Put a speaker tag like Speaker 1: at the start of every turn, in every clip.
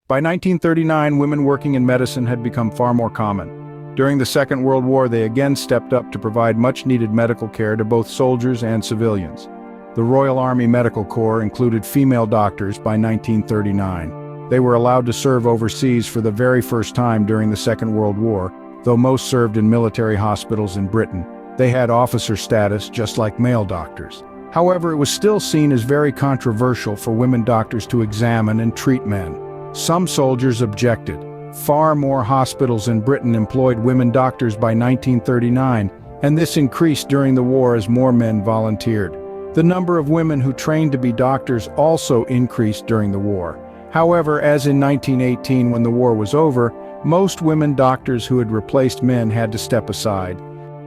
Speaker 1: By 1939, women working in medicine had become far more common. During the Second World War, they again stepped up to provide much-needed medical care to both soldiers and civilians. The Royal Army Medical Corps included female doctors by 1939. They were allowed to serve overseas for the very first time during the Second World War, though most served in military hospitals in Britain. They had officer status just like male doctors. However, it was still seen as very controversial for women doctors to examine and treat men. Some soldiers objected. Far more hospitals in Britain employed women doctors by 1939, and this increased during the war as more men volunteered. The number of women who trained to be doctors also increased during the war. However, as in 1918 when the war was over, most women doctors who had replaced men had to step aside.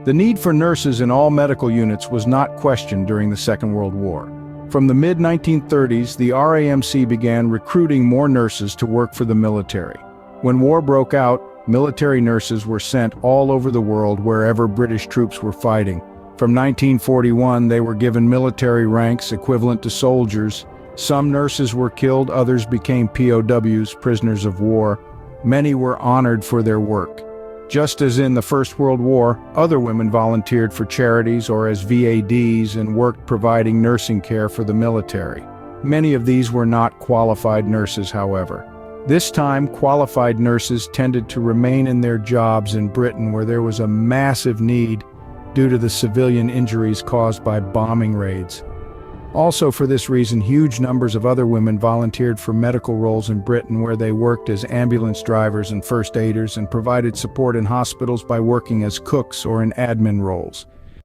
Speaker 1: The need for nurses in all medical units was not questioned during the Second World War. From the mid-1930s, the RAMC began recruiting more nurses to work for the military. When war broke out, military nurses were sent all over the world wherever British troops were fighting. From 1941, they were given military ranks equivalent to soldiers. Some nurses were killed, others became POWs, prisoners of war. Many were honored for their work. Just as in the First World War, other women volunteered for charities or as VADs and worked providing nursing care for the military. Many of these were not qualified nurses, however. This time, qualified nurses tended to remain in their jobs in Britain where there was a massive need due to the civilian injuries caused by bombing raids. Also for this reason, huge numbers of other women volunteered for medical roles in Britain where they worked as ambulance drivers and first aiders and provided support in hospitals by working as cooks or in admin roles.